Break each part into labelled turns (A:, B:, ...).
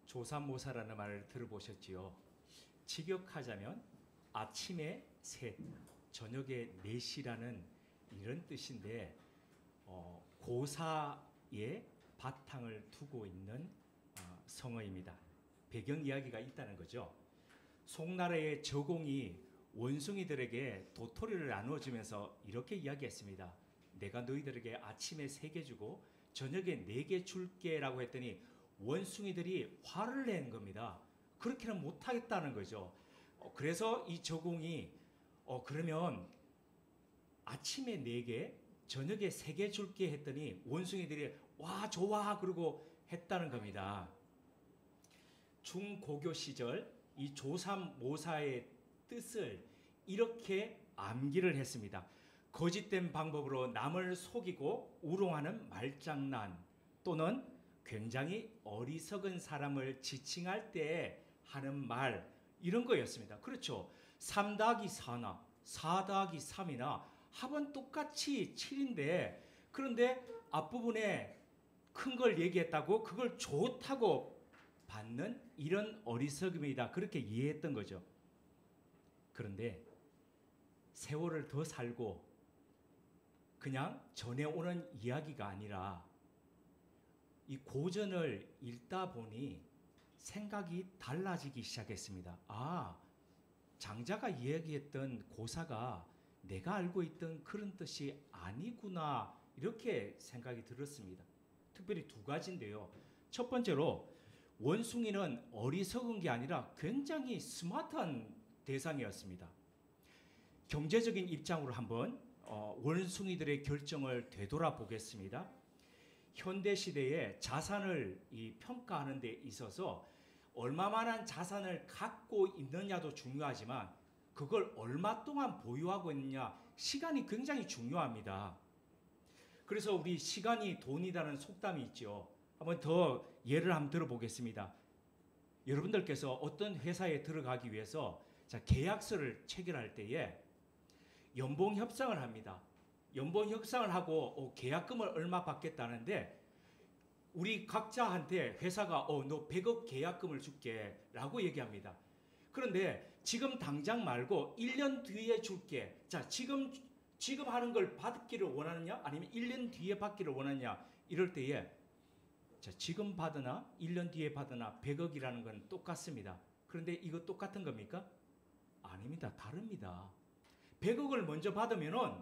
A: 조삼모사라는 말을 들어보셨지요? 직역하자면 아침에 셋, 저녁에 넷이라는 이런 뜻인데 고사의 바탕을 두고 있는 성어입니다. 배경 이야기가 있다는 거죠. 송나라의 저공이 원숭이들에게 도토리를 나누어주면서 이렇게 이야기했습니다. 내가 너희들에게 아침에 3개 주고 저녁에 4개 줄게 라고 했더니 원숭이들이 화를 낸 겁니다. 그렇게는 못하겠다는 거죠. 그래서 이 저공이 그러면 아침에 4개 저녁에 3개 줄게 했더니 원숭이들이 와 좋아 그러고 했다는 겁니다. 중고교 시절 이 조삼모사의 뜻을 이렇게 암기를 했습니다. 거짓된 방법으로 남을 속이고 우롱하는 말장난 또는 굉장히 어리석은 사람을 지칭할 때 하는 말 이런 거였습니다. 그렇죠. 3 더하기 4나 4 더하기 3이나 합은 똑같이 7인데 그런데 앞부분에 큰 걸 얘기했다고 그걸 좋다고 받는 이런 어리석음이다. 그렇게 이해했던 거죠. 그런데 세월을 더 살고 그냥 전해오는 이야기가 아니라 이 고전을 읽다 보니 생각이 달라지기 시작했습니다. 아, 장자가 이야기했던 고사가 내가 알고 있던 그런 뜻이 아니구나 이렇게 생각이 들었습니다. 특별히 2가지인데요. 첫 번째로 원숭이는 어리석은 게 아니라 굉장히 스마트한 대상이었습니다. 경제적인 입장으로 한번 원숭이들의 결정을 되돌아보겠습니다. 현대시대에 자산을 평가하는 데 있어서 얼마만한 자산을 갖고 있느냐도 중요하지만 그걸 얼마 동안 보유하고 있느냐 시간이 굉장히 중요합니다. 그래서 우리 시간이 돈이라는 속담이 있죠. 한번 더 예를 한번 들어보겠습니다. 여러분들께서 어떤 회사에 들어가기 위해서 계약서를 체결할 때에 연봉 협상을 합니다. 연봉 협상을 하고 계약금을 얼마 받겠다는데 우리 각자한테 회사가 너 100억 계약금을 줄게 라고 얘기합니다. 그런데 지금 당장 말고 1년 뒤에 줄게. 자, 지금 하는 걸 받기를 원하느냐 아니면 1년 뒤에 받기를 원하느냐 이럴 때에 자, 지금 받으나 1년 뒤에 받으나 100억이라는 건 똑같습니다. 그런데 이거 똑같은 겁니까? 아닙니다. 다릅니다. 100억을 먼저 받으면은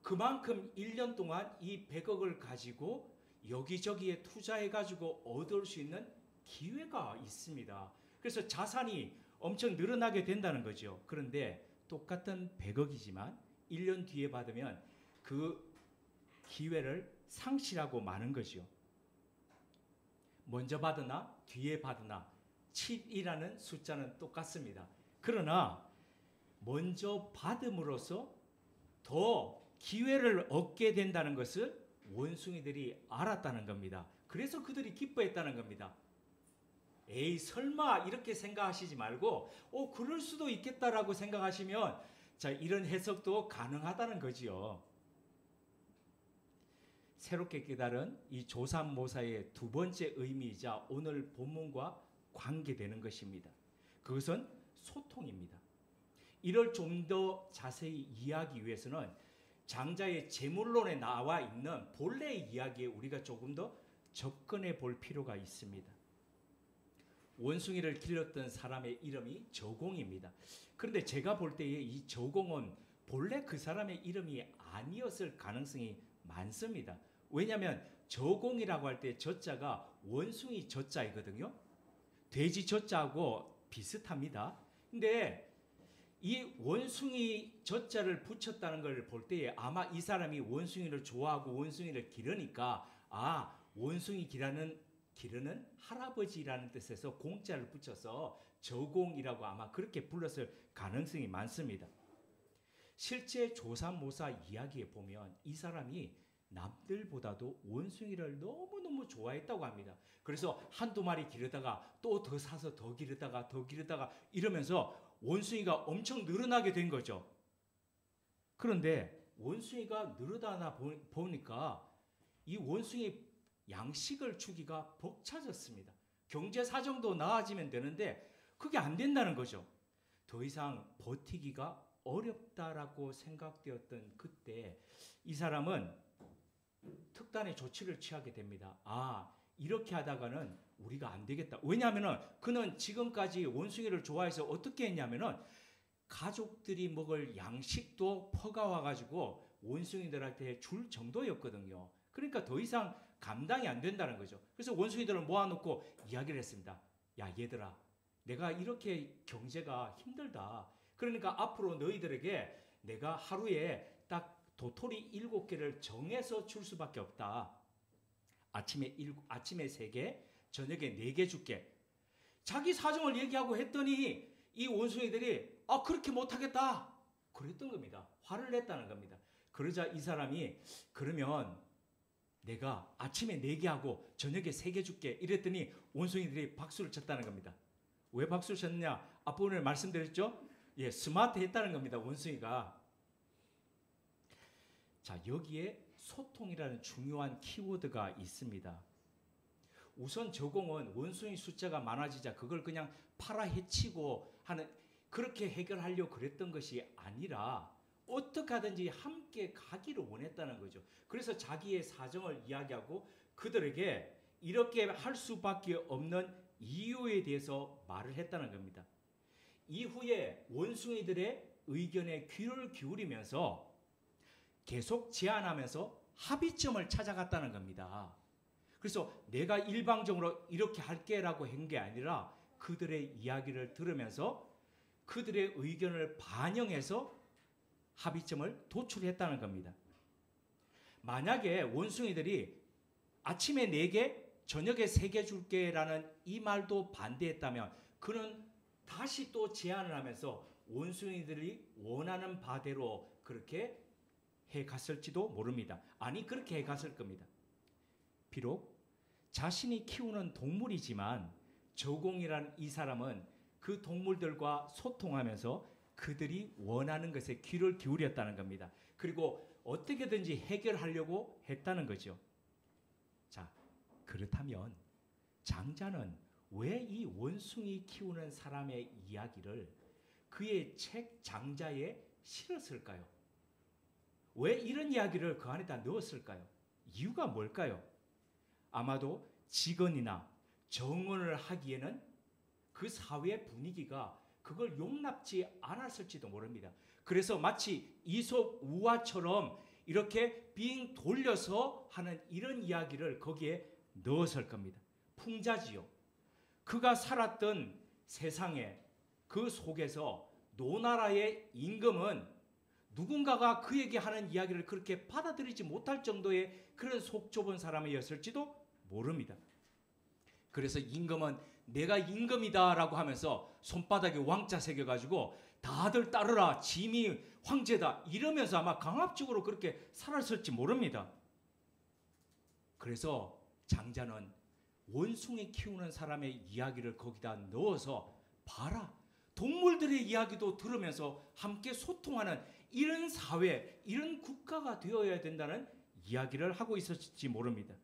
A: 그만큼 1년 동안 이 100억을 가지고 여기저기에 투자해가지고 얻을 수 있는 기회가 있습니다. 그래서 자산이 엄청 늘어나게 된다는 거죠. 그런데 똑같은 100억이지만 1년 뒤에 받으면 그 기회를 상실하고 마는 거죠. 먼저 받으나 뒤에 받으나 7이라는 숫자는 똑같습니다. 그러나 먼저 받음으로써 더 기회를 얻게 된다는 것을 원숭이들이 알았다는 겁니다. 그래서 그들이 기뻐했다는 겁니다. 에이 설마 이렇게 생각하시지 말고 그럴 수도 있겠다라고 생각하시면 자 이런 해석도 가능하다는 거지요. 새롭게 깨달은 이 조삼모사의 2번째 의미이자 오늘 본문과 관계되는 것입니다. 그것은 소통입니다. 이를 좀 더 자세히 이해하기 위해서는 장자의 재물론에 나와 있는 본래의 이야기에 우리가 조금 더 접근해 볼 필요가 있습니다. 원숭이를 길렀던 사람의 이름이 저공입니다. 그런데 제가 볼 때에 이 저공은 본래 그 사람의 이름이 아니었을 가능성이 많습니다. 왜냐하면 저공이라고 할 때 저자가 원숭이 저자이거든요. 돼지 저자하고 비슷합니다. 근데 이 원숭이 저자를 붙였다는 걸 볼 때에 아마 이 사람이 원숭이를 좋아하고 원숭이를 기르니까 원숭이 기르는 할아버지라는 뜻에서 공자를 붙여서 저공이라고 아마 그렇게 불렀을 가능성이 많습니다. 실제 조삼모사 이야기에 보면 이 사람이 남들보다도 원숭이를 너무너무 좋아했다고 합니다. 그래서 한두 마리 기르다가 또 더 사서 더 기르다가 이러면서 원숭이가 엄청 늘어나게 된 거죠. 그런데 원숭이가 늘어나나 보니까 이 원숭이 양식을 주기가 벅차졌습니다. 경제 사정도 나아지면 되는데 그게 안 된다는 거죠. 더 이상 버티기가 어렵다라고 생각되었던 그때 이 사람은 특단의 조치를 취하게 됩니다. 아, 이렇게 하다가는 우리가 안 되겠다. 왜냐하면은 그는 지금까지 원숭이를 좋아해서 어떻게 했냐면은 가족들이 먹을 양식도 퍼가와 가지고 원숭이들한테 줄 정도였거든요. 그러니까 더 이상 감당이 안 된다는 거죠. 그래서 원숭이들을 모아놓고 이야기를 했습니다. 야, 얘들아, 내가 이렇게 경제가 힘들다. 그러니까 앞으로 너희들에게 내가 하루에 딱 도토리 7개를 정해서 줄 수밖에 없다. 아침에 3개, 저녁에 4개 줄게. 자기 사정을 얘기하고 했더니 이 원숭이들이 그렇게 못하겠다. 그랬던 겁니다. 화를 냈다는 겁니다. 그러자 이 사람이 그러면 내가 아침에 4개 하고 저녁에 3개 줄게. 이랬더니 원숭이들이 박수를 쳤다는 겁니다. 왜 박수를 쳤느냐? 앞부분에 말씀드렸죠? 예, 스마트했다는 겁니다. 원숭이가. 자, 여기에 소통이라는 중요한 키워드가 있습니다. 우선 저공은 원숭이 숫자가 많아지자 그걸 그냥 팔아 헤치고 하는 그렇게 해결하려고 그랬던 것이 아니라 어떻게 하든지 함께 가기를 원했다는 거죠. 그래서 자기의 사정을 이야기하고 그들에게 이렇게 할 수밖에 없는 이유에 대해서 말을 했다는 겁니다. 이후에 원숭이들의 의견에 귀를 기울이면서 계속 제안하면서 합의점을 찾아갔다는 겁니다. 그래서 내가 일방적으로 이렇게 할게라고 한 게 아니라 그들의 이야기를 들으면서 그들의 의견을 반영해서 합의점을 도출했다는 겁니다. 만약에 원숭이들이 아침에 4개, 저녁에 3개 줄게라는 이 말도 반대했다면 그는 다시 또 제안을 하면서 원숭이들이 원하는 바대로 그렇게 해갔을지도 모릅니다. 아니, 그렇게 해갔을 겁니다. 비록 자신이 키우는 동물이지만 저공이라는 이 사람은 그 동물들과 소통하면서 그들이 원하는 것에 귀를 기울였다는 겁니다. 그리고 어떻게든지 해결하려고 했다는 거죠. 자, 그렇다면 장자는 왜 이 원숭이 키우는 사람의 이야기를 그의 책 장자에 실었을까요? 왜 이런 이야기를 그 안에다 넣었을까요? 이유가 뭘까요? 아마도 직언이나 정언을 하기에는 그 사회 분위기가 그걸 용납지 않았을지도 모릅니다. 그래서 마치 이솝 우화처럼 이렇게 빙 돌려서 하는 이런 이야기를 거기에 넣었을 겁니다. 풍자지요. 그가 살았던 세상에 그 속에서 노나라의 임금은 누군가가 그에게 하는 이야기를 그렇게 받아들이지 못할 정도의 그런 속 좁은 사람이었을지도 모릅니다. 그래서 임금은 내가 임금이다라고 하면서 손바닥에 왕자 새겨가지고 다들 따르라, 짐이 황제다 이러면서 아마 강압적으로 그렇게 살았을지 모릅니다. 그래서 장자는 원숭이 키우는 사람의 이야기를 거기다 넣어서 봐라, 동물들의 이야기도 들으면서 함께 소통하는 이런 사회, 이런 국가가 되어야 된다는 이야기를 하고 있었을지 모릅니다.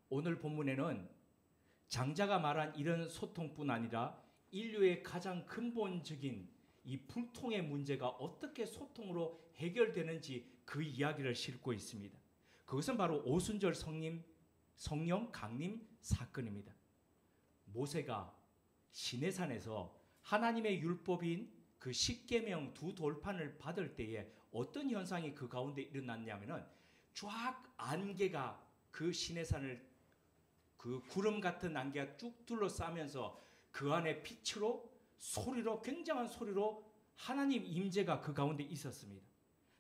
A: 오늘 본문에는 장자가 말한 이런 소통뿐 아니라 인류의 가장 근본적인 이 불통의 문제가 어떻게 소통으로 해결되는지 그 이야기를 싣고 있습니다. 그것은 바로 오순절 성령 강림 사건입니다. 모세가 시내산에서 하나님의 율법인 그 십계명 2돌판을 받을 때에 어떤 현상이 그 가운데 일어났냐면은 쫙 안개가 그 시내산을 그 구름 같은 안개가 쭉 둘러싸면서 그 안에 빛으로 소리로 굉장한 소리로 하나님 임재가 그 가운데 있었습니다.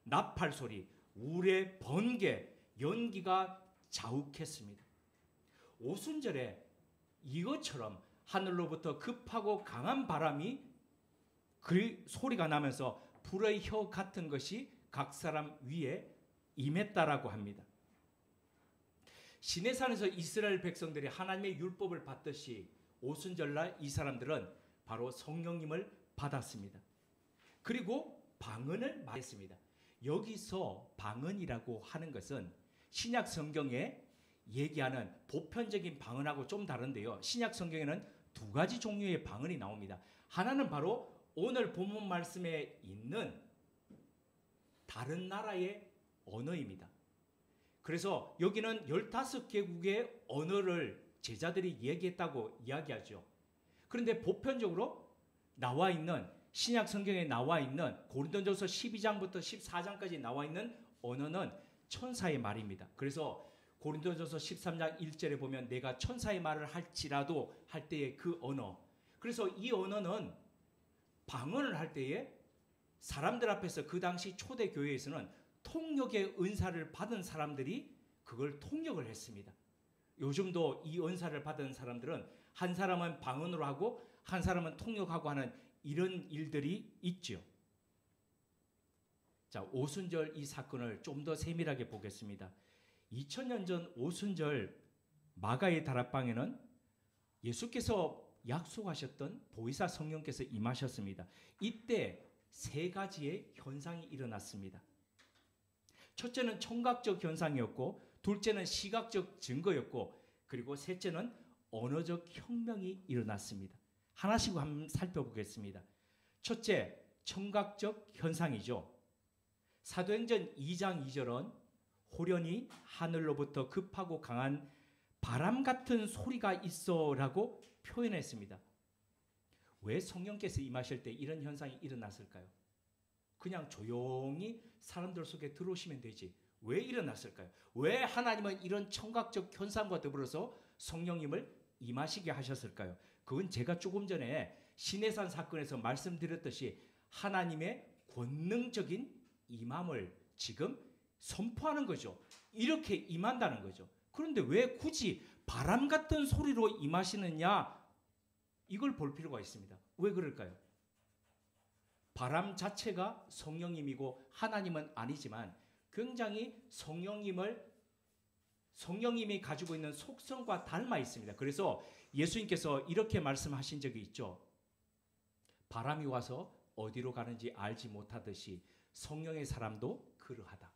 A: 나팔 소리, 우레, 번개, 연기가 자욱했습니다. 오순절에 이것처럼 하늘로부터 급하고 강한 바람이 그 소리가 나면서 불의 혀 같은 것이 각 사람 위에 임했다라고 합니다. 시내산에서 이스라엘 백성들이 하나님의 율법을 받듯이 오순절날 이 사람들은 바로 성령님을 받았습니다. 그리고 방언을 말했습니다. 여기서 방언이라고 하는 것은 신약 성경에 얘기하는 보편적인 방언하고 좀 다른데요. 신약 성경에는 두 가지 종류의 방언이 나옵니다. 하나는 바로 오늘 본문 말씀에 있는 다른 나라의 언어입니다. 그래서 여기는 15개국의 언어를 제자들이 얘기했다고 이야기하죠. 그런데 보편적으로 나와 있는 신약 성경에 나와 있는 고린도전서 12장부터 14장까지 나와 있는 언어는 천사의 말입니다. 그래서 고린도전서 13장 1절에 보면 내가 천사의 말을 할지라도 할 때의 그 언어. 그래서 이 언어는 방언을 할 때에 사람들 앞에서 그 당시 초대 교회에서는 통역의 은사를 받은 사람들이 그걸 통역을 했습니다. 요즘도 이 은사를 받은 사람들은 한 사람은 방언으로 하고 한 사람은 통역하고 하는 이런 일들이 있죠. 자, 오순절 이 사건을 좀 더 세밀하게 보겠습니다. 2000년 전 오순절 마가의 다락방에는 예수께서 약속하셨던 보혜사 성령께서 임하셨습니다. 이때 세 가지의 현상이 일어났습니다. 첫째는 청각적 현상이었고, 둘째는 시각적 증거였고, 그리고 셋째는 언어적 혁명이 일어났습니다. 하나씩 한번 살펴보겠습니다. 첫째, 청각적 현상이죠. 사도행전 2장 2절은 호련히 하늘로부터 급하고 강한 바람 같은 소리가 있어라고 표현했습니다. 왜 성령께서 임하실 때 이런 현상이 일어났을까요? 그냥 조용히 사람들 속에 들어오시면 되지. 왜 일어났을까요? 왜 하나님은 이런 청각적 현상과 더불어서 성령님을 임하시게 하셨을까요? 그건 제가 조금 전에 시내산 사건에서 말씀드렸듯이 하나님의 권능적인 임함을 지금 선포하는 거죠. 이렇게 임한다는 거죠. 그런데 왜 굳이 바람 같은 소리로 임하시느냐? 이걸 볼 필요가 있습니다. 왜 그럴까요? 바람 자체가 성령님이고 하나님은 아니지만 굉장히 성령님이 가지고 있는 속성과 닮아 있습니다. 그래서 예수님께서 이렇게 말씀하신 적이 있죠. 바람이 와서 어디로 가는지 알지 못하듯이 성령의 사람도 그러하다.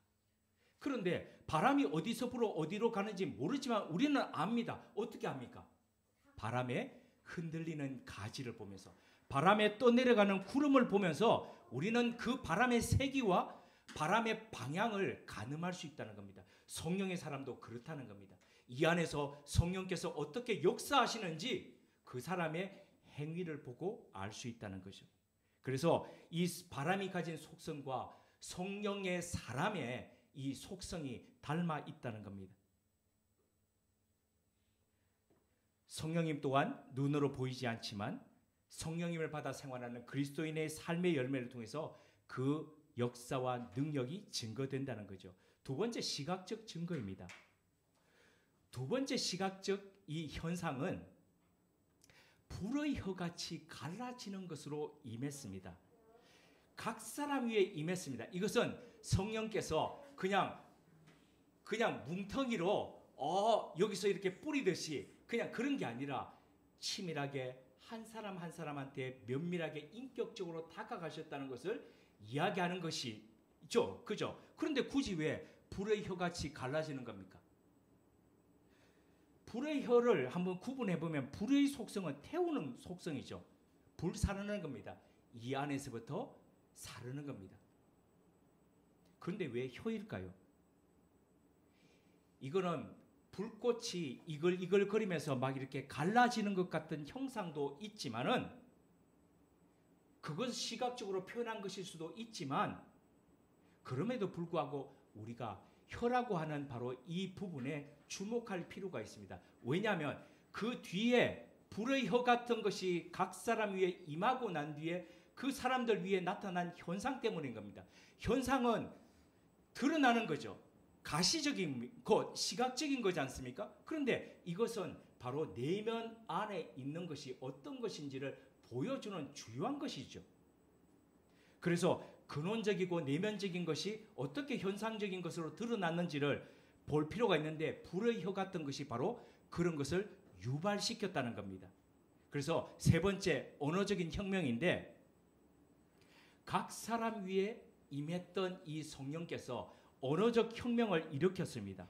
A: 그런데 바람이 어디서 불어 어디로 가는지 모르지만 우리는 압니다. 어떻게 압니까? 바람에 흔들리는 가지를 보면서, 바람에 떠내려가는 구름을 보면서 우리는 그 바람의 세기와 바람의 방향을 가늠할 수 있다는 겁니다. 성령의 사람도 그렇다는 겁니다. 이 안에서 성령께서 어떻게 역사하시는지 그 사람의 행위를 보고 알 수 있다는 거죠. 그래서 이 바람이 가진 속성과 성령의 사람의 이 속성이 닮아 있다는 겁니다. 성령님 또한 눈으로 보이지 않지만 성령님을 받아 생활하는 그리스도인의 삶의 열매를 통해서 그 역사와 능력이 증거된다는 거죠. 두 번째, 시각적 증거입니다. 두 번째 시각적 이 현상은 불의 혀같이 갈라지는 것으로 임했습니다. 각 사람 위에 임했습니다. 이것은 성령께서 그냥 뭉텅이로 여기서 이렇게 뿌리듯이 그냥 그런 게 아니라 치밀하게 한 사람 한 사람한테 면밀하게 인격적으로 다가가셨다는 것을 이야기하는 것이죠. 그죠? 그런데 굳이 왜 불의 혀같이 갈라지는 겁니까? 불의 혀를 한번 구분해 보면 불의 속성은 태우는 속성이죠. 불 사르는 겁니다. 이 안에서부터 사르는 겁니다. 그런데 왜 혀일까요? 이거는 불꽃이 이글이글거리면서 막 이렇게 갈라지는 것 같은 형상도 있지만은 그것을 시각적으로 표현한 것일 수도 있지만 그럼에도 불구하고 우리가 혀라고 하는 바로 이 부분에 주목할 필요가 있습니다. 왜냐하면 그 뒤에 불의 혀 같은 것이 각 사람 위에 임하고 난 뒤에 그 사람들 위에 나타난 현상 때문인 겁니다. 현상은 드러나는 거죠. 가시적인 것, 시각적인 거지 않습니까? 그런데 이것은 바로 내면 안에 있는 것이 어떤 것인지를 보여주는 주요한 것이죠. 그래서 근원적이고 내면적인 것이 어떻게 현상적인 것으로 드러났는지를 볼 필요가 있는데 불의 혀 같은 것이 바로 그런 것을 유발시켰다는 겁니다. 그래서 세 번째, 언어적인 혁명인데 각 사람 위에 임했던 이 성령께서 언어적 혁명을 일으켰습니다.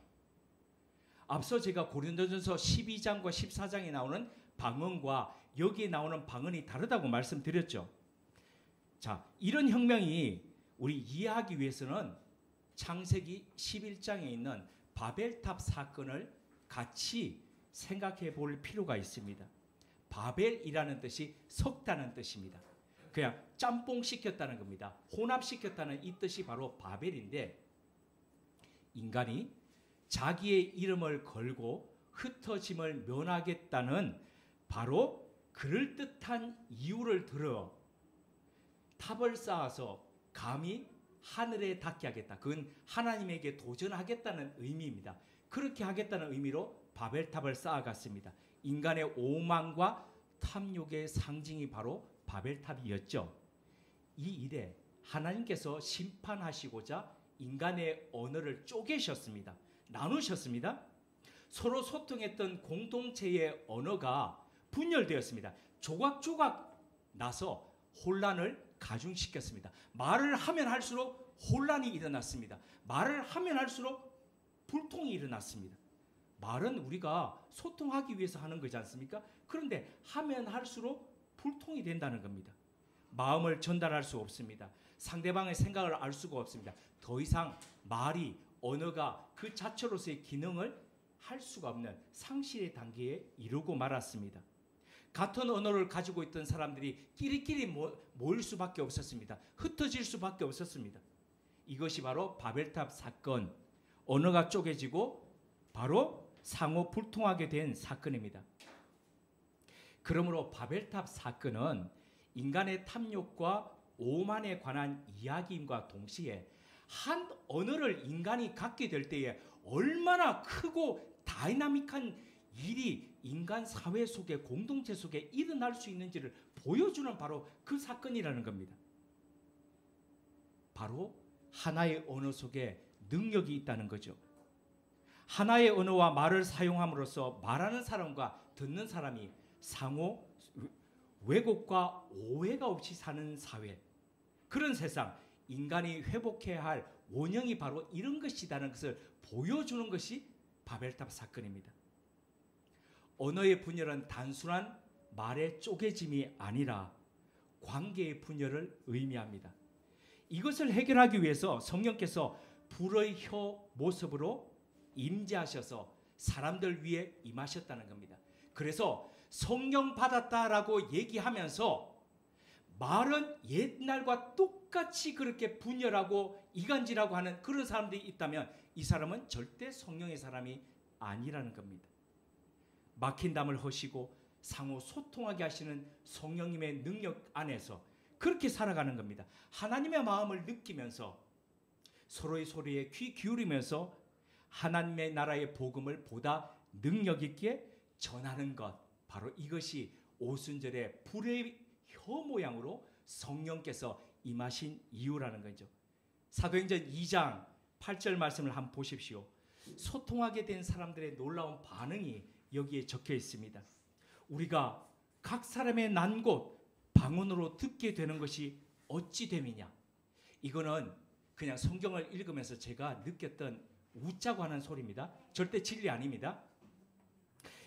A: 앞서 제가 고린도전서 12장과 14장에 나오는 방언과 여기에 나오는 방언이 다르다고 말씀드렸죠. 자, 이런 혁명이 우리 이해하기 위해서는 창세기 11장에 있는 바벨탑 사건을 같이 생각해 볼 필요가 있습니다. 바벨이라는 뜻이 섞다는 뜻입니다. 그냥 짬뽕시켰다는 겁니다. 혼합시켰다는 이 뜻이 바로 바벨인데, 인간이 자기의 이름을 걸고 흩어짐을 면하겠다는 바로 그럴듯한 이유를 들어 탑을 쌓아서 감히 하늘에 닿게 하겠다. 그건 하나님에게 도전하겠다는 의미입니다. 그렇게 하겠다는 의미로 바벨탑을 쌓아갔습니다. 인간의 오만과 탐욕의 상징이 바로 바벨탑이었죠. 이 일에 하나님께서 심판하시고자 인간의 언어를 쪼개셨습니다. 나누셨습니다. 서로 소통했던 공동체의 언어가 분열되었습니다. 조각조각 나서 혼란을 가중시켰습니다. 말을 하면 할수록 혼란이 일어났습니다. 말을 하면 할수록 불통이 일어났습니다. 말은 우리가 소통하기 위해서 하는 거지 않습니까? 그런데 하면 할수록 불통이 된다는 겁니다. 마음을 전달할 수 없습니다. 상대방의 생각을 알 수가 없습니다. 더 이상 말이, 언어가 그 자체로서의 기능을 할 수가 없는 상실의 단계에 이르고 말았습니다. 같은 언어를 가지고 있던 사람들이 끼리끼리 모일 수밖에 없었습니다. 흩어질 수밖에 없었습니다. 이것이 바로 바벨탑 사건, 언어가 쪼개지고 바로 상호 불통하게 된 사건입니다. 그러므로 바벨탑 사건은 인간의 탐욕과 오만에 관한 이야기임과 동시에 한 언어를 인간이 갖게 될 때에 얼마나 크고 다이나믹한 일이 인간 사회 속에, 공동체 속에 일어날 수 있는지를 보여주는 바로 그 사건이라는 겁니다. 바로 하나의 언어 속에 능력이 있다는 거죠. 하나의 언어와 말을 사용함으로써 말하는 사람과 듣는 사람이 상호 왜곡과 오해가 없이 사는 사회, 그런 세상, 인간이 회복해야 할 원형이 바로 이런 것이라는 것을 보여주는 것이 바벨탑 사건입니다. 언어의 분열은 단순한 말의 쪼개짐이 아니라 관계의 분열을 의미합니다. 이것을 해결하기 위해서 성령께서 불의 혀 모습으로 임재하셔서 사람들 위에 임하셨다는 겁니다. 그래서 성령 받았다라고 얘기하면서 말은 옛날과 똑같이 그렇게 분열하고 이간질하고 하는 그런 사람들이 있다면 이 사람은 절대 성령의 사람이 아니라는 겁니다. 막힌 담을 허시고 상호 소통하게 하시는 성령님의 능력 안에서 그렇게 살아가는 겁니다. 하나님의 마음을 느끼면서 서로의 소리에 귀 기울이면서 하나님의 나라의 복음을 보다 능력 있게 전하는 것, 바로 이것이 오순절의 불의 혀 모양으로 성령께서 임하신 이유라는 거죠. 사도행전 2장 8절 말씀을 한번 보십시오. 소통하게 된 사람들의 놀라운 반응이 여기에 적혀 있습니다. 우리가 각 사람의 난 곳 방언으로 듣게 되는 것이 어찌 됨이냐. 이거는 그냥 성경을 읽으면서 제가 느꼈던 웃자고 하는 소리입니다. 절대 진리 아닙니다.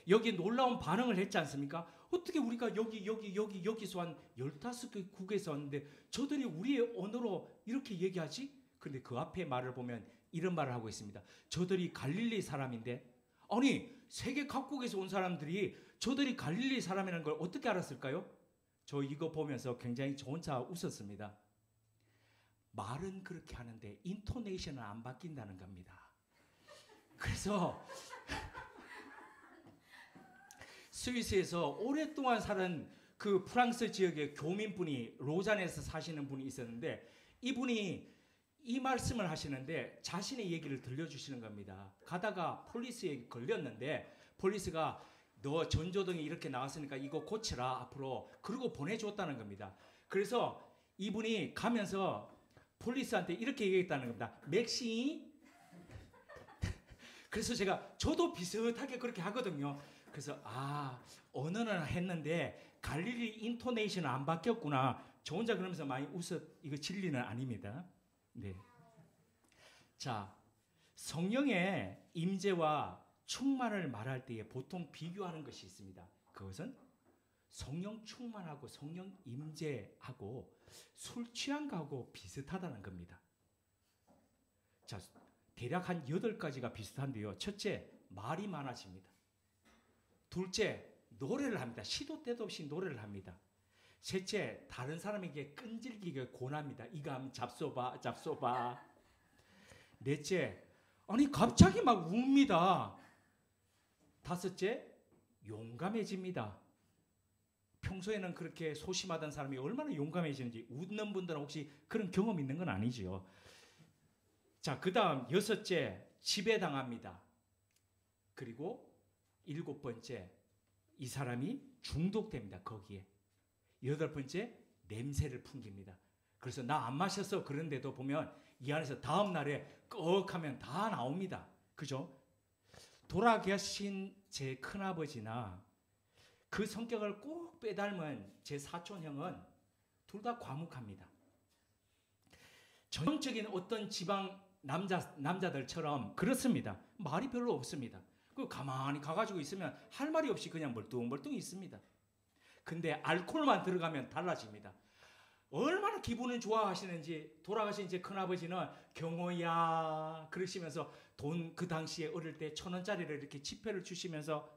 A: 여기 놀라운 반응을 했지 않습니까? 어떻게 우리가 여기서 한 15개 국에서 왔는데 저들이 우리의 언어로 이렇게 얘기하지? 그런데 그 앞에 말을 보면 이런 말을 하고 있습니다. 저들이 갈릴리 사람인데, 아니 세계 각국에서 온 사람들이 저들이 갈릴리 사람이라는 걸 어떻게 알았을까요? 저 이거 보면서 굉장히 저 혼자 웃었습니다. 말은 그렇게 하는데 인토네이션은 안 바뀐다는 겁니다. 그래서 스위스에서 오랫동안 사는 그 프랑스 지역의 교민분이, 로잔에서 사시는 분이 있었는데, 이분이 이 말씀을 하시는데 자신의 얘기를 들려주시는 겁니다. 가다가 폴리스에 걸렸는데 폴리스가 너 전조등이 이렇게 나왔으니까 이거 고치라 앞으로, 그러고 보내줬다는 겁니다. 그래서 이분이 가면서 폴리스한테 이렇게 얘기했다는 겁니다. 맥시. 그래서 저도 비슷하게 그렇게 하거든요. 그래서 언어는 했는데 갈릴리 인토네이션은 안 바뀌었구나. 저 혼자 그러면서 많이 웃어. 이거 진리는 아닙니다. 네. 자, 성령의 임재와 충만을 말할 때에 보통 비교하는 것이 있습니다. 그것은 성령 충만하고 성령 임재하고 술 취한 거하고 비슷하다는 겁니다. 자, 대략 한 8가지가 비슷한데요. 첫째, 말이 많아집니다. 둘째, 노래를 합니다. 시도 때도 없이 노래를 합니다. 셋째, 다른 사람에게 끈질기게 권합니다. 이거 하면 잡숴봐, 잡숴봐. 넷째, 아니 갑자기 막 웁니다. 다섯째, 용감해집니다. 평소에는 그렇게 소심하던 사람이 얼마나 용감해지는지, 웃는 분들은 혹시 그런 경험 있는 건 아니죠. 자, 그 다음 여섯째, 지배당합니다. 그리고 일곱 번째, 이 사람이 중독됩니다. 거기에. 여덟 번째, 냄새를 풍깁니다. 그래서 나 안 마셨어 그런데도 보면 이 안에서 다음 날에 꺽하면 다 나옵니다. 그죠? 돌아가신 제 큰아버지나 그 성격을 꼭 빼닮은 제 사촌형은 둘 다 과묵합니다. 전형적인 어떤 지방 남자들처럼 그렇습니다. 말이 별로 없습니다. 그 가만히 가가지고 있으면 할 말이 없이 그냥 멀뚱멀뚱 있습니다. 근데 알코올만 들어가면 달라집니다. 얼마나 기분을 좋아하시는지 돌아가신 제 큰아버지는 경호야 그러시면서 돈 그 당시에 어릴 때 1,000원짜리를 이렇게 지폐를 주시면서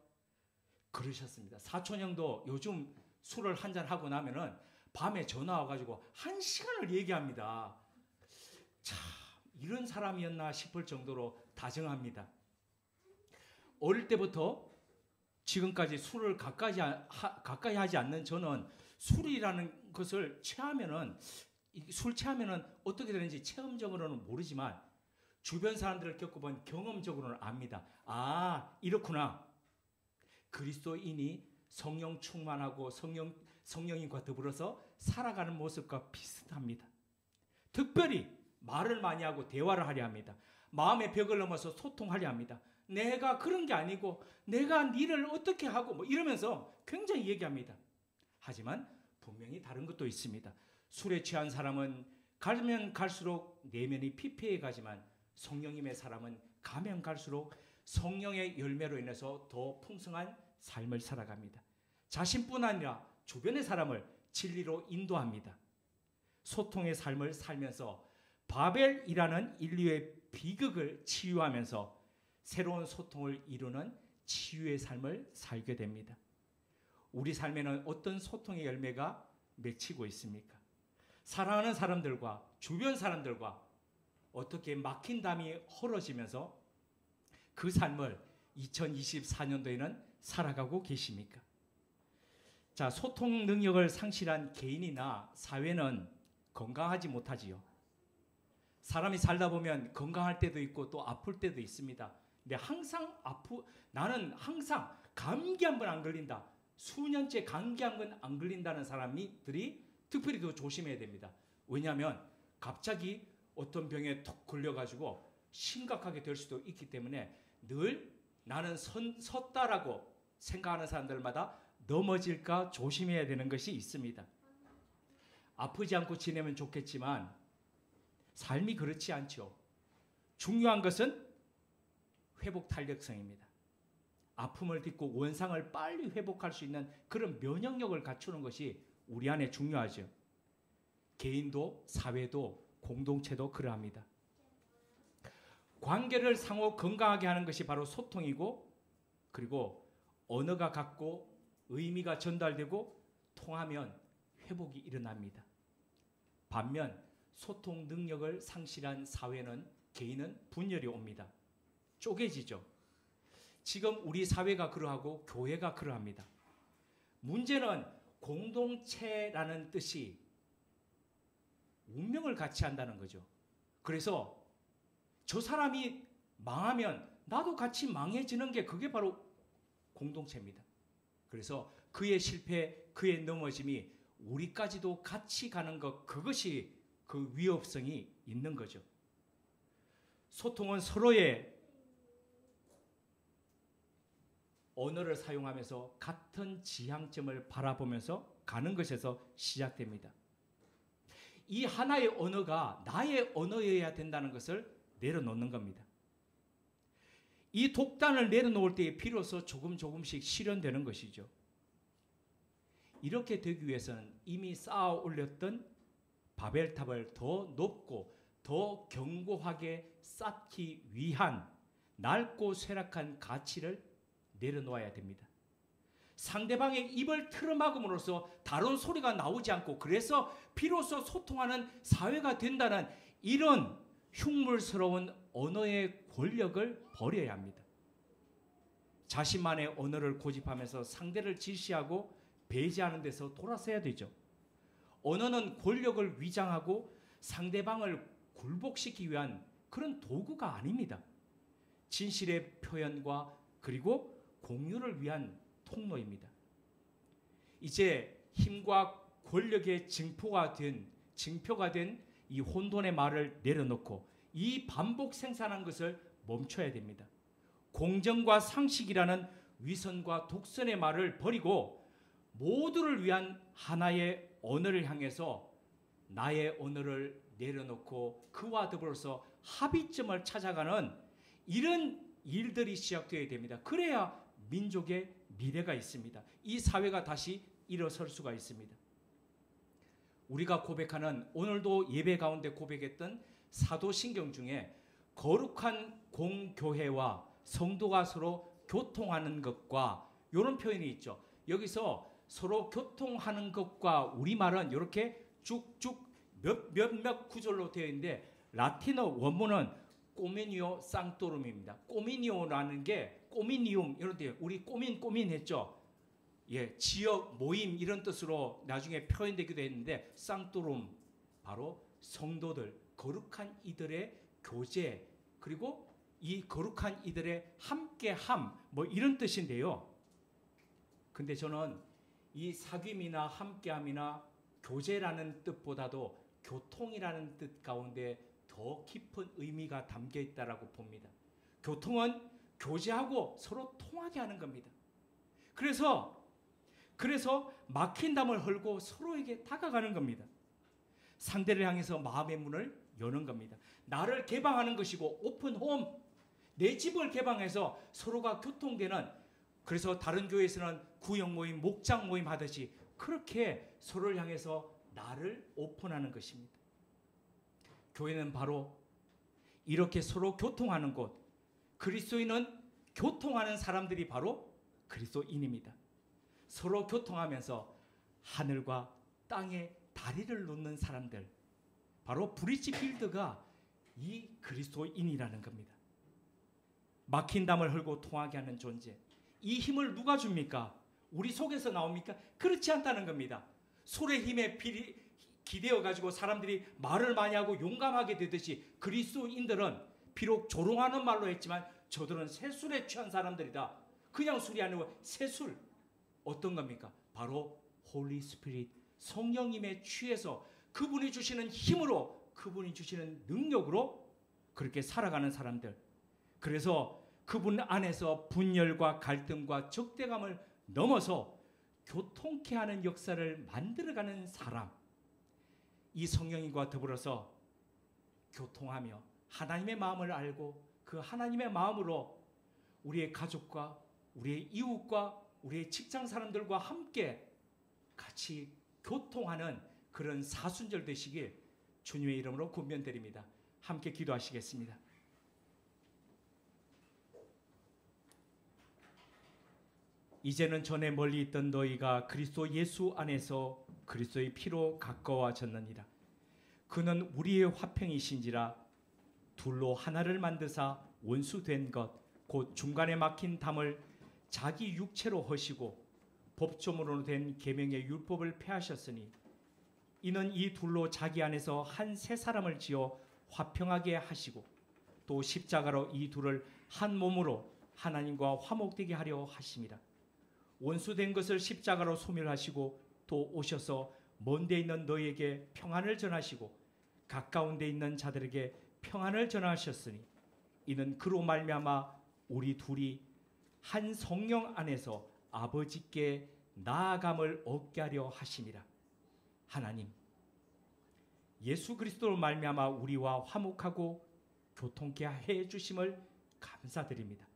A: 그러셨습니다. 사촌형도 요즘 술을 한잔 하고 나면은 밤에 전화 와가지고 1시간을 얘기합니다. 참 이런 사람이었나 싶을 정도로 다정합니다. 어릴 때부터 지금까지 술을 가까이 하지 않는 저는 술이라는 것을 술 취하면은 어떻게 되는지 체험적으로는 모르지만 주변 사람들을 겪어본 경험적으로는 압니다. 아, 이렇구나. 그리스도인이 성령 충만하고 성령님과 더불어서 살아가는 모습과 비슷합니다. 특별히 말을 많이 하고 대화를 하려 합니다. 마음의 벽을 넘어서 소통하려 합니다. 내가 그런 게 아니고 내가 니를 어떻게 하고 뭐 이러면서 굉장히 얘기합니다. 하지만 분명히 다른 것도 있습니다. 술에 취한 사람은 가면 갈수록 내면이 피폐해 가지만 성령님의 사람은 가면 갈수록 성령의 열매로 인해서 더 풍성한 삶을 살아갑니다. 자신뿐 아니라 주변의 사람을 진리로 인도합니다. 소통의 삶을 살면서 바벨이라는 인류의 비극을 치유하면서 새로운 소통을 이루는 치유의 삶을 살게 됩니다. 우리 삶에는 어떤 소통의 열매가 맺히고 있습니까? 사랑하는 사람들과 주변 사람들과 어떻게 막힌 담이 헐어지면서 그 삶을 2024년도에는 살아가고 계십니까? 자, 소통 능력을 상실한 개인이나 사회는 건강하지 못하지요. 사람이 살다 보면 건강할 때도 있고 또 아플 때도 있습니다. 근데 나는 항상 감기 한 번 안 걸린다. 수년째 감기 한 번 안 걸린다는 사람들이 특별히 더 조심해야 됩니다. 왜냐하면 갑자기 어떤 병에 톡 걸려가지고 심각하게 될 수도 있기 때문에 늘 나는 섰다라고 생각하는 사람들마다 넘어질까 조심해야 되는 것이 있습니다. 아프지 않고 지내면 좋겠지만 삶이 그렇지 않죠. 중요한 것은 회복 탄력성입니다. 아픔을 딛고 원상을 빨리 회복할 수 있는 그런 면역력을 갖추는 것이 우리 안에 중요하죠. 개인도 사회도 공동체도 그러합니다. 관계를 상호 건강하게 하는 것이 바로 소통이고 그리고 언어가 같고 의미가 전달되고 통하면 회복이 일어납니다. 반면 소통 능력을 상실한 사회는 개인은 분열이 옵니다. 쪼개지죠. 지금 우리 사회가 그러하고 교회가 그러합니다. 문제는 공동체라는 뜻이 운명을 같이 한다는 거죠. 그래서 저 사람이 망하면 나도 같이 망해지는 게 그게 바로 공동체입니다. 그래서 그의 실패, 그의 넘어짐이 우리까지도 같이 가는 것, 그것이 그 위협성이 있는 거죠. 소통은 서로의 언어를 사용하면서 같은 지향점을 바라보면서 가는 것에서 시작됩니다. 이 하나의 언어가 나의 언어여야 된다는 것을 내려놓는 겁니다. 이 독단을 내려놓을 때에 비로소 조금씩 실현되는 것이죠. 이렇게 되기 위해서는 이미 쌓아 올렸던 바벨탑을 더 높고 더 견고하게 쌓기 위한 낡고 쇠락한 가치를 내려놓아야 됩니다. 상대방의 입을 틀어막음으로써 다른 소리가 나오지 않고, 그래서 비로소 소통하는 사회가 된다는 이런 흉물스러운 언어의 권력을 버려야 합니다. 자신만의 언어를 고집하면서 상대를 질시하고 배제하는 데서 돌아서야 되죠. 언어는 권력을 위장하고 상대방을 굴복시키기 위한 그런 도구가 아닙니다. 진실의 표현과 그리고 공유를 위한 통로입니다. 이제 힘과 권력의 증표가 된 이 혼돈의 말을 내려놓고 이 반복 생산한 것을 멈춰야 됩니다. 공정과 상식이라는 위선과 독선의 말을 버리고 모두를 위한 하나의 언어를 향해서 나의 언어를 내려놓고 그와 더불어서 합의점을 찾아가는 이런 일들이 시작되어야 됩니다. 그래야 민족의 미래가 있습니다. 이 사회가 다시 일어설 수가 있습니다. 우리가 고백하는, 오늘도 예배 가운데 고백했던 사도신경 중에 거룩한 공교회와 성도가 서로 교통하는 것과 이런 표현이 있죠. 여기서 서로 교통하는 것과 우리말은 이렇게 쭉쭉 몇몇 구절로 되어 있는데, 라틴어 원문은 꼬미니오 쌍토룸입니다. 꼬미니오라는 게 꼬미니움 이런 데 우리 꼬민 했죠. 예, 지역 모임 이런 뜻으로 나중에 표현되기도 했는데, 쌍토룸 바로 성도들, 거룩한 이들의 교제, 그리고 이 거룩한 이들의 함께함, 뭐 이런 뜻인데요. 근데 저는 이 사귐이나 함께함이나 교제라는 뜻보다도 교통이라는 뜻 가운데 더 깊은 의미가 담겨 있다라고 봅니다. 교통은 교제하고 서로 통하게 하는 겁니다. 그래서 막힌 담을 헐고 서로에게 다가가는 겁니다. 상대를 향해서 마음의 문을 여는 겁니다. 나를 개방하는 것이고, 오픈홈, 내 집을 개방해서 서로가 교통되는, 그래서 다른 교회에서는 구역 모임, 목장 모임 하듯이 그렇게 서로를 향해서 나를 오픈하는 것입니다. 교회는 바로 이렇게 서로 교통하는 곳, 그리스도인은 교통하는 사람들이 바로 그리스도인입니다. 서로 교통하면서 하늘과 땅에 다리를 놓는 사람들, 바로 브릿지 빌드가 이 그리스도인이라는 겁니다. 막힌 담을 헐고 통하게 하는 존재, 이 힘을 누가 줍니까? 우리 속에서 나옵니까? 그렇지 않다는 겁니다. 술의 힘에 기대어 가지고 사람들이 말을 많이 하고 용감하게 되듯이, 그리스도인들은 비록 조롱하는 말로 했지만 저들은 새술에 취한 사람들이다. 그냥 술이 아니고 새술. 어떤 겁니까? 바로 홀리 스피릿, 성령님에 취해서 그분이 주시는 힘으로, 그분이 주시는 능력으로 그렇게 살아가는 사람들. 그래서 그분 안에서 분열과 갈등과 적대감을 넘어서 교통케 하는 역사를 만들어가는 사람, 이 성령님과 더불어서 교통하며 하나님의 마음을 알고 그 하나님의 마음으로 우리의 가족과 우리의 이웃과 우리의 직장 사람들과 함께 같이 교통하는 그런 사순절 되시길 주님의 이름으로 권면드립니다. 함께 기도하시겠습니다. 이제는 전에 멀리 있던 너희가 그리스도 예수 안에서 그리스도의 피로 가까워졌느니라. 그는 우리의 화평이신지라. 둘로 하나를 만드사 원수된 것 곧 중간에 막힌 담을 자기 육체로 허시고 법조문으로 된 계명의 율법을 폐하셨으니, 이는 이 둘로 자기 안에서 한 새 사람을 지어 화평하게 하시고, 또 십자가로 이 둘을 한 몸으로 하나님과 화목되게 하려 하심이라. 원수된 것을 십자가로 소멸하시고 또 오셔서 먼 데 있는 너희에게 평안을 전하시고 가까운 데 있는 자들에게 평안을 전하셨으니, 이는 그로 말미암아 우리 둘이 한 성령 안에서 아버지께 나아감을 얻게 하려 하심이라. 하나님, 예수 그리스도로 말미암아 우리와 화목하고 교통케 해 주심을 감사드립니다.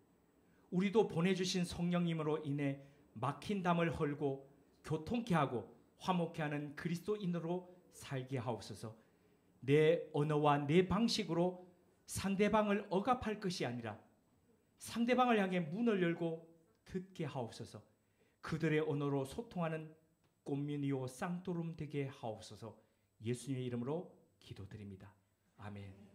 A: 우리도 보내주신 성령님으로 인해 막힌 담을 헐고 교통케 하고 화목케 하는 그리스도인으로 살게 하옵소서. 내 언어와 내 방식으로 상대방을 억압할 것이 아니라 상대방을 향해 문을 열고 듣게 하옵소서. 그들의 언어로 소통하는 꼬뮤니오 쌍토룸 되게 하옵소서. 예수님의 이름으로 기도드립니다. 아멘.